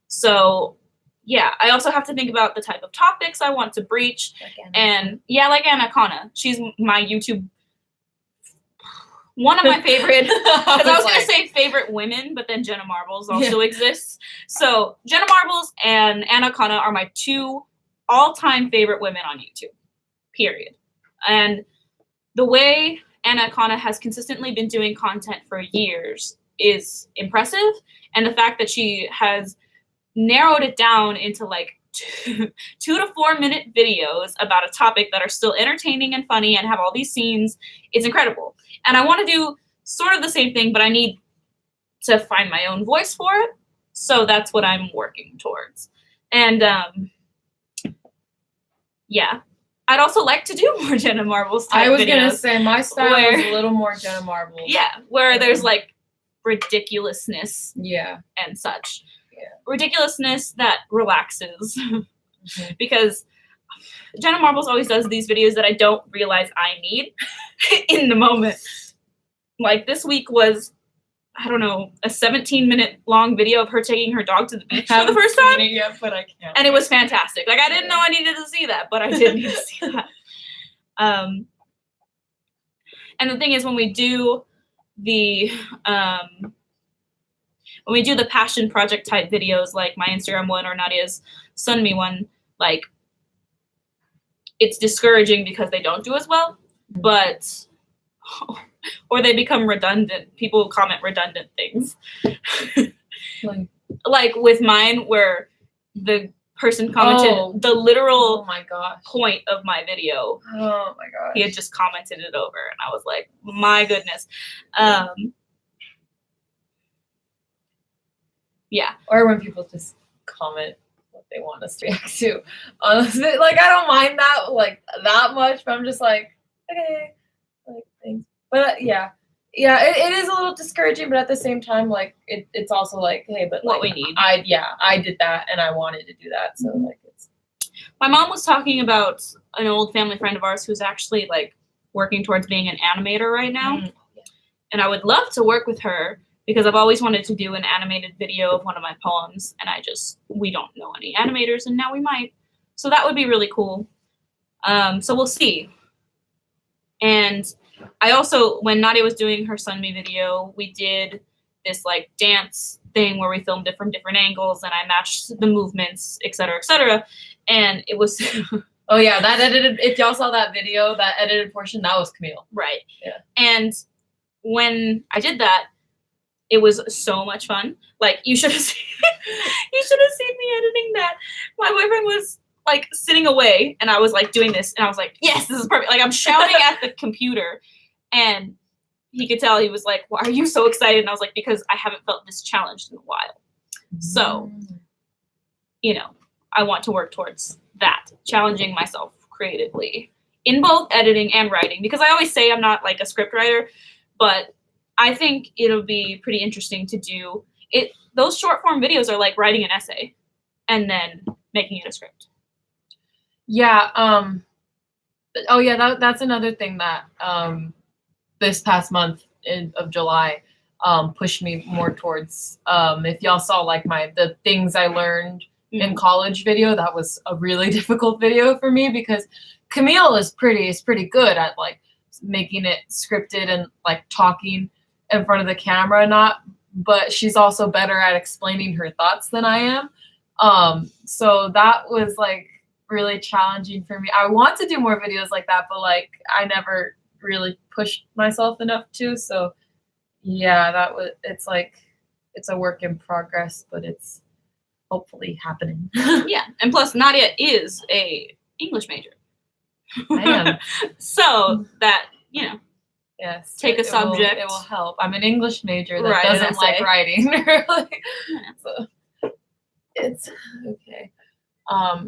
So yeah, I also have to think about the type of topics I want to breach. Like Anna Kana. She's my YouTube, one of my favorite, because I was going to say favorite women, but then Jenna Marbles also exists. So Jenna Marbles and Anna Kana are my two all-time favorite women on YouTube, period. And the way Anna Kana has consistently been doing content for years is impressive. And the fact that she has narrowed it down into like 2 to 4 minute videos about a topic that are still entertaining and funny and have all these scenes is incredible. And I want to do sort of the same thing, but I need to find my own voice for it. So that's what I'm working towards. And yeah, I'd also like to do more Jenna Marbles type videos. I was going to say my style is a little more Jenna Marbles. Yeah, where there's like ridiculousness and such. Yeah. Ridiculousness that relaxes. Because Jenna Marbles always does these videos that I don't realize I need in the moment. Like this week was, I don't know, a 17-minute long video of her taking her dog to the beach for the first time. Yet, but I can't. And it was fantastic. Like I didn't know I needed to see that, but I did need to see that. And the thing is, when we do the passion project type videos, like my Instagram one or Nadia's Sunmi one, like it's discouraging because they don't do as well, but or they become redundant. People comment redundant things. Like with mine, where the person commented the literal point of my video. Oh my gosh. He had just commented it over, and I was like, my goodness. Yeah. Or when people just comment what they want us to react to. Honestly, like I don't mind that like that much, but I'm just like, okay, like thanks. But yeah, it is a little discouraging, but at the same time, like it's also like, hey, but what like, we need. I did that and I wanted to do that, so like it's. My mom was talking about an old family friend of ours who's actually like working towards being an animator right now, and I would love to work with her because I've always wanted to do an animated video of one of my poems, and we don't know any animators, and now we might, so that would be really cool. So we'll see. And I also, when Nadia was doing her Sunmi video, we did this like dance thing where we filmed it from different angles and I matched the movements, et cetera, and it was oh yeah, that edited, if y'all saw that video, that edited portion, that was Camille. Right. Yeah. And when I did that, it was so much fun. Like you should have seen me editing that. My boyfriend was like sitting away and I was like doing this and I was like, yes, this is perfect. Like I'm shouting at the computer and he could tell. He was like, why are you so excited? And I was like, because I haven't felt this challenged in a while. So, I want to work towards that, challenging myself creatively in both editing and writing, because I always say I'm not like a script writer, but I think it'll be pretty interesting to do it. Those short form videos are like writing an essay and then making it a script. Yeah. Oh yeah, that's another thing that this past month of July pushed me more towards. If y'all saw like the things I learned in college video, that was a really difficult video for me because Camille is pretty good at like making it scripted and like talking in front of the camera, but she's also better at explaining her thoughts than I am. So that was like really challenging for me. I want to do more videos like that, but like I never really pushed myself enough to. So yeah, it's like it's a work in progress, but it's hopefully happening. Yeah, and plus Nadia is a English major. I am. So that, yes, take a subject. It will help. I'm an English major that Write an doesn't like essay. writing. Really. Yeah. So it's okay.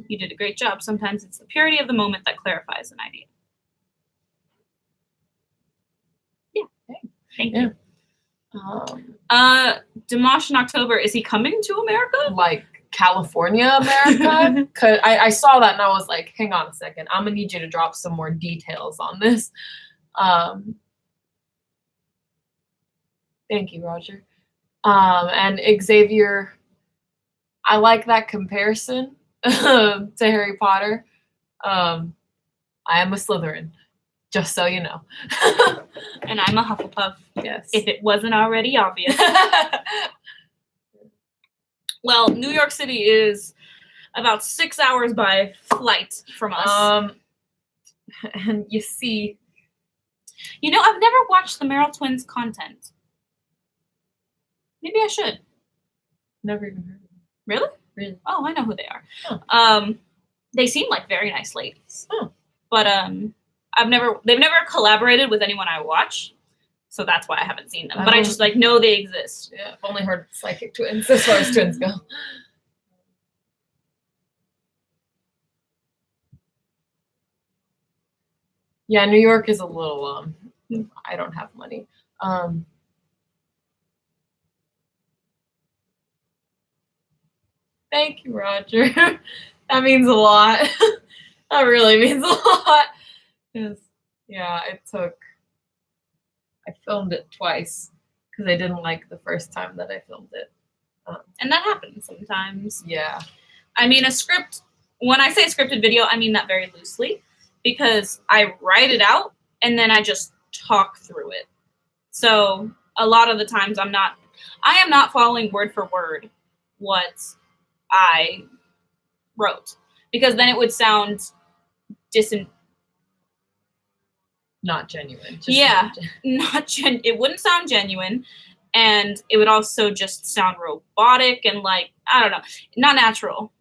You did a great job. Sometimes it's the purity of the moment that clarifies an idea. Yeah. Thank you. Dimash in October, is he coming to America? Like California, America? Cause I saw that and I was like, hang on a second. I'm gonna need you to drop some more details on this. Thank you, Roger. And Xavier, I like that comparison to Harry Potter. I am a Slytherin, just so you know. And I'm a Hufflepuff. Yes. If it wasn't already obvious. Well, New York City is about 6 hours by flight from us. And you see, I've never watched the Merrill Twins content. Maybe I should. never even heard of them. Really? Really? Oh, I know who they are. Oh. They seem like very nice ladies. Oh. But they've never collaborated with anyone I watch. So that's why I haven't seen them. But I just like know they exist. Yeah, I've only heard Psychic Twins as far as twins go. Yeah, New York is a little I don't have money. Thank you, Roger. That means a lot. That really means a lot. Yeah, I filmed it twice because I didn't like the first time that I filmed it. And that happens sometimes. Yeah. I mean, a script, when I say scripted video, I mean that very loosely because I write it out and then I just talk through it. So a lot of the times I am not following word for word what I wrote because then it would sound not genuine. Yeah, it wouldn't sound genuine, and it would also just sound robotic and like I don't know, not natural.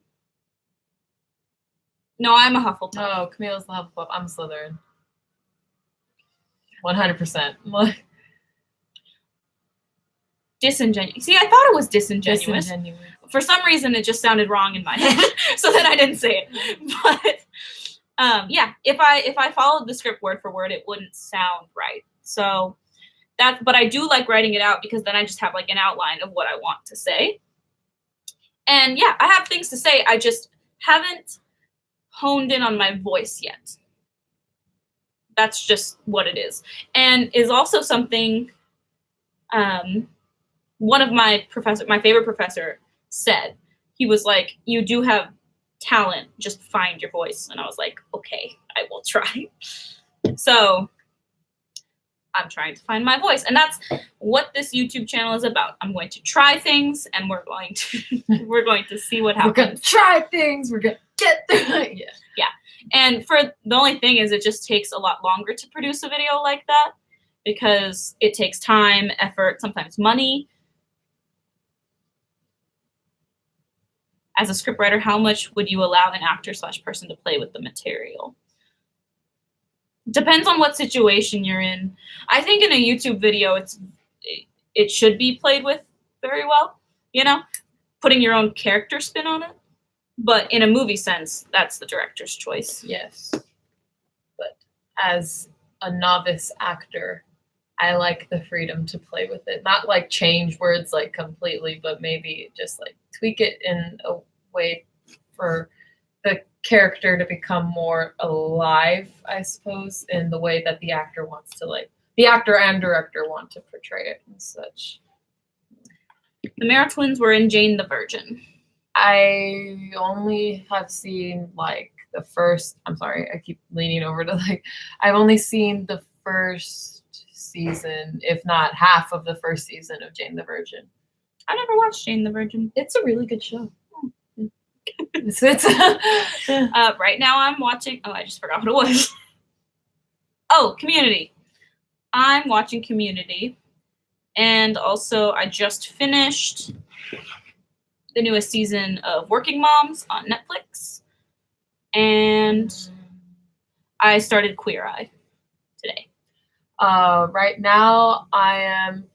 No, I'm a Hufflepuff. Oh, Camille's the Hufflepuff. I'm Slytherin. 100%. Disingenuous. See, I thought it was disingenuous. For some reason, it just sounded wrong in my head, so then I didn't say it. But yeah, if I followed the script word for word, it wouldn't sound right. So but I do like writing it out because then I just have like an outline of what I want to say. And yeah, I have things to say. I just haven't honed in on my voice yet. That's just what it is. And is also something one of my favorite professor said. He was like, you do have talent, just find your voice. And I was like, okay, I will try. So I'm trying to find my voice. And that's what this YouTube channel is about. I'm going to try things and we're going to see what happens. We're going to try things. We're going to get through it. Yeah. Yeah. And the only thing is it just takes a lot longer to produce a video like that because it takes time, effort, sometimes money. As a scriptwriter, how much would you allow an actor/person to play with the material? Depends on what situation you're in. I think in a YouTube video, it should be played with very well, putting your own character spin on it. But in a movie sense, that's the director's choice. Yes. But as a novice actor, I like the freedom to play with it. Not like change words like completely, but maybe just like tweak it in a way for the character to become more alive, I suppose, in the way that the actor wants to, like, the actor and director want to portray it and such. The Mara twins were in Jane the Virgin. I only have seen like the first, I'm sorry, I keep leaning over to like, I've only seen the first season, if not half of the first season of Jane the Virgin. I never watched Jane the Virgin. It's a really good show. It's Right now I'm watching, I just forgot what it was. Oh, Community. I'm watching Community. And also I just finished the newest season of Working Moms on Netflix. And I started Queer Eye today. Right now I am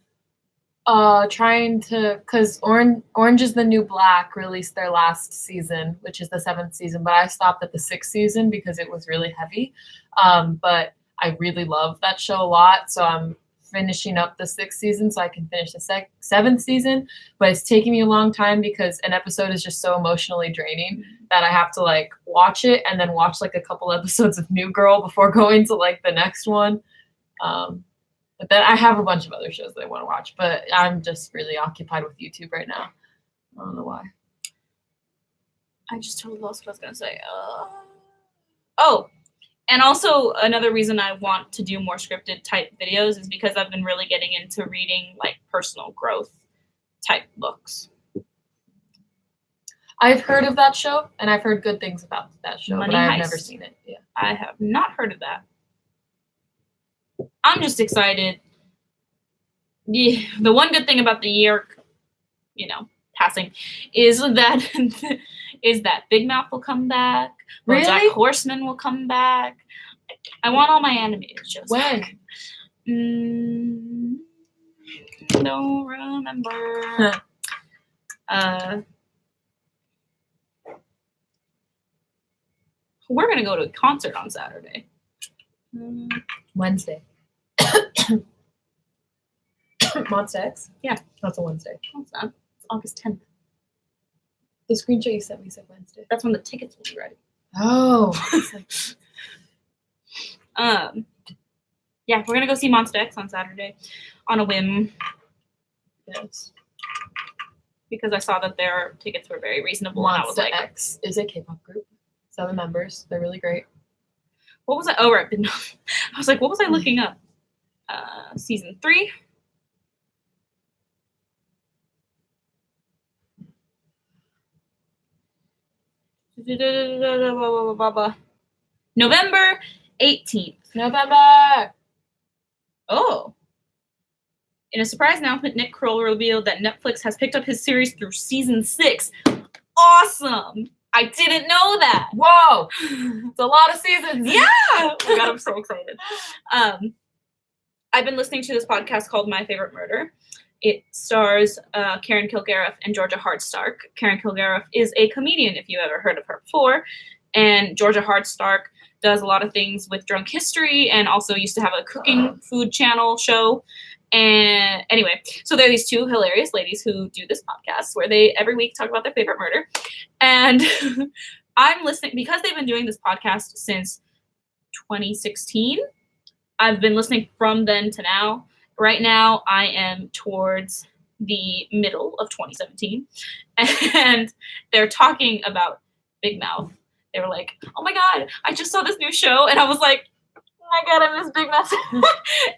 trying to, because Orange is the New Black released their last season, which is the 7th season, but I stopped at the 6th season because it was really heavy. But I really love that show a lot, so I'm finishing up the 6th season so I can finish the 7th season. But it's taking me a long time because an episode is just so emotionally draining that I have to like watch it and then watch like a couple episodes of New Girl before going to like the next one. But then I have a bunch of other shows that I want to watch, but I'm just really occupied with YouTube right now. I don't know why. I just totally lost what I was going to say. Oh, and also another reason I want to do more scripted type videos is because I've been really getting into reading like personal growth type books. I've heard of that show, and I've heard good things about that show, Money but I've Heist. never seen it. Yeah. I have not heard of that. I'm just excited. Yeah, the one good thing about the year, passing, is that Big Mouth will come back. Really? BoJack Horseman will come back. I want all my animated shows. When? back. Don't remember. We're gonna go to a concert on Saturday. Wednesday. Monsta X? Yeah. That's a Wednesday. It's not. It's August 10th. The screenshot you sent me said Wednesday. That's when the tickets will be ready. Oh. Yeah, we're gonna go see Monsta X on Saturday on a whim Yes. because I saw that their tickets were very reasonable. And I was Monsta like, X is a K-pop group. 7 members. They're really great. what was I? Oh, right. But no. I was like, what was I looking up? Season 3. November 18th. November! Oh. In a surprise announcement, Nick Kroll revealed that Netflix has picked up his series through season 6. Awesome! I didn't know that. Whoa! It's a lot of seasons. Yeah! Oh my god, I'm so excited. I've been listening to this podcast called My Favorite Murder. It stars Karen Kilgariff and Georgia Hardstark. Karen Kilgariff is a comedian, if you've ever heard of her before. And Georgia Hardstark does a lot of things with Drunk History and also used to have a cooking food channel show. And anyway, so there are these two hilarious ladies who do this podcast where they every week talk about their favorite murder. And I'm listening because they've been doing this podcast since 2016. I've been listening from then to now. Right now, I am towards the middle of 2017. And they're talking about Big Mouth. They were like, oh my god, I just saw this new show. And I was like, oh my god, I miss Big Mouth.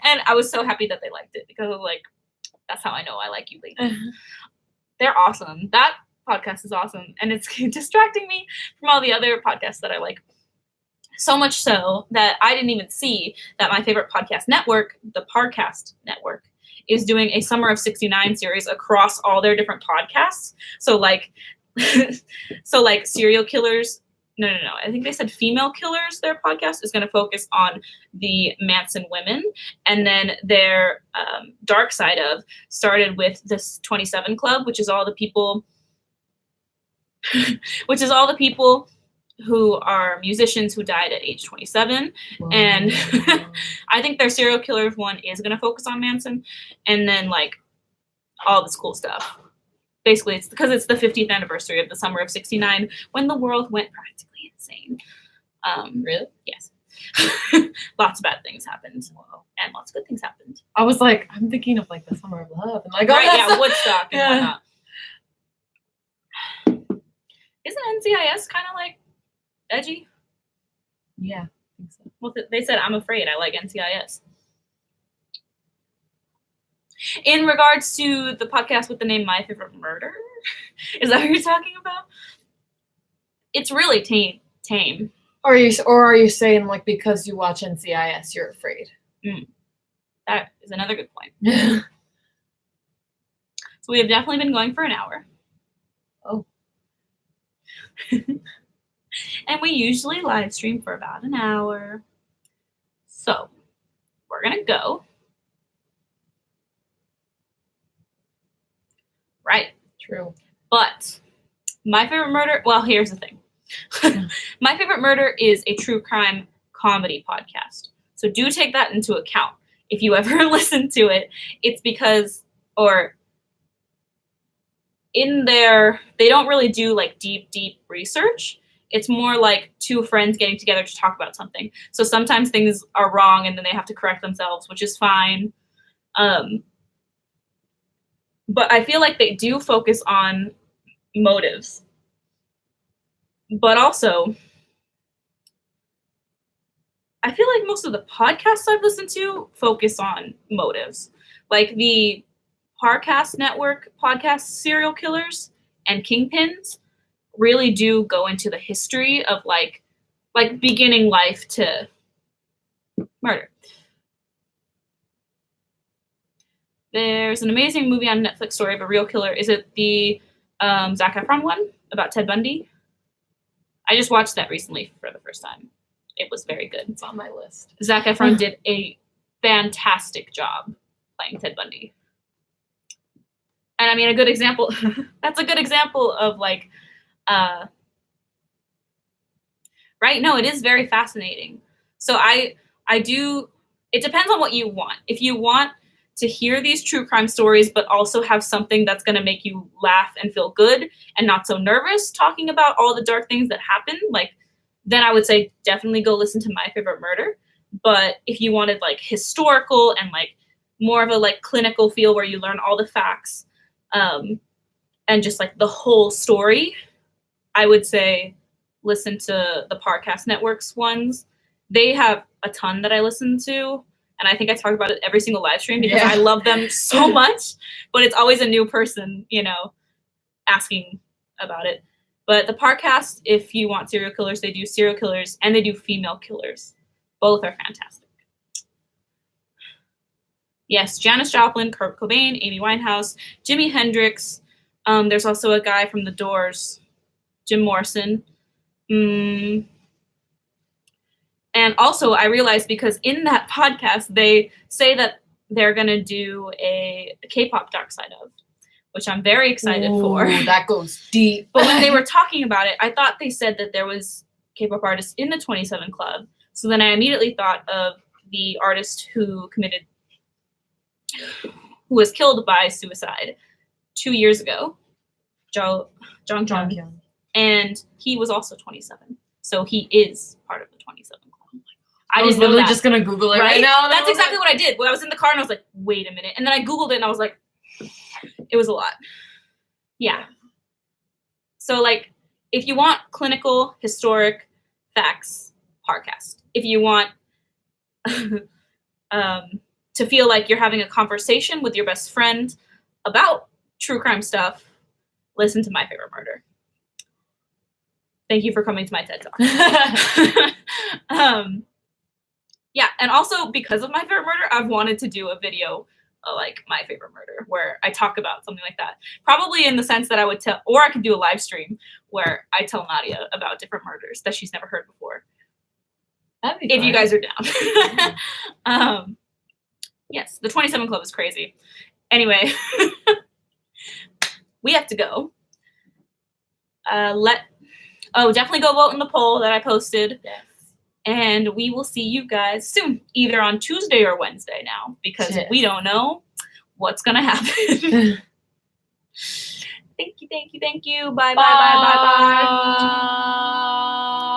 And I was so happy that they liked it because I was like, that's how I know I like you, ladies. They're awesome. That podcast is awesome. And it's distracting me from all the other podcasts that I like. So much so that I didn't even see that my favorite podcast network, the Parcast Network, is doing a Summer of 69 series across all their different podcasts. So like serial killers. No. I think they said female killers. Their podcast is going to focus on the Manson women. And then their dark side of started with this 27 Club, which is all the people who are musicians who died at age 27. And I think their serial killers one is going to focus on Manson, and then like all this cool stuff. Basically, it's because it's the 50th anniversary of the summer of '69 when the world went practically insane. Really? Yes. Lots of bad things happened, and lots of good things happened. I was like, I'm thinking of like the Summer of Love and like Right? that Yeah, stuff. Woodstock and Yeah. whatnot. Isn't NCIS kind of like edgy? Yeah, I think so. Well, they said, I'm afraid I like NCIS. In regards to the podcast with the name My Favorite Murder, is that what you're talking about? It's really tame. Or are you saying like because you watch NCIS you're afraid? That is another good point. So we have definitely been going for an hour. Oh. And we usually live stream for about an hour. So we're going to go. Right. True. But My Favorite Murder, well, here's the thing. My Favorite Murder is a true crime comedy podcast. So do take that into account. If you ever listen to it, it's because, or in there, they don't really do like deep research. It's more like two friends getting together to talk about something. So sometimes things are wrong and then they have to correct themselves, which is fine. But I feel like they do focus on motives. But also, I feel like most of the podcasts I've listened to focus on motives. Like the Parcast Network podcast Serial Killers and Kingpins really do go into the history of like beginning life to murder. There's an amazing movie on Netflix, Story of a Real Killer. Is it the Zac Efron one about Ted Bundy? I just watched that recently for the first time. It was very good. It's on my list. Zac Efron did a fantastic job playing Ted Bundy. And I mean, a good example, that's a good example of like, right? No, it is very fascinating. So I do, it depends on what you want. If you want to hear these true crime stories, but also have something that's going to make you laugh and feel good and not so nervous talking about all the dark things that happen, like, then I would say definitely go listen to My Favorite Murder. But if you wanted like historical and like more of a like clinical feel where you learn all the facts and just like the whole story, I would say listen to the Parcast Network's ones. They have a ton that I listen to. And I think I talk about it every single live stream because I love them so much. But it's always a new person, you know, asking about it. But the Parcast, if you want serial killers, they do serial killers and they do female killers. Both are fantastic. Yes, Janis Joplin, Kurt Cobain, Amy Winehouse, Jimi Hendrix. There's also a guy from The Doors, Jim Morrison. And also, I realized because in that podcast, they say that they're going to do a K-pop Dark Side of, which I'm very excited for. That goes deep. But when they were talking about it, I thought they said that there was K-pop artists in the 27 Club. So then I immediately thought of the artist who was killed by suicide 2 years ago, Jonghyun. And he was also 27. So he is part of the 27 Club. I was literally just going to Google it right now. That's exactly what I did. When I was in the car and I was like, wait a minute. And then I Googled it and I was like, it was a lot. Yeah. So like, if you want clinical, historic facts, Parcast. If you want to feel like you're having a conversation with your best friend about true crime stuff, listen to My Favorite Murder. Thank you for coming to my TED Talk. Yeah, and also because of My Favorite Murder, I've wanted to do a video like My Favorite Murder where I talk about something like that. Probably in the sense that I would tell, or I could do a live stream where I tell Nadia about different murders that she's never heard before. That'd be if fun. you guys are down. Yes, the 27 Club is crazy. Anyway, we have to go. Oh, definitely go vote in the poll that I posted. Yes. And we will see you guys soon, either on Tuesday or Wednesday now, because Yes. we don't know what's going to happen. Thank you. Bye, bye, bye, bye, bye.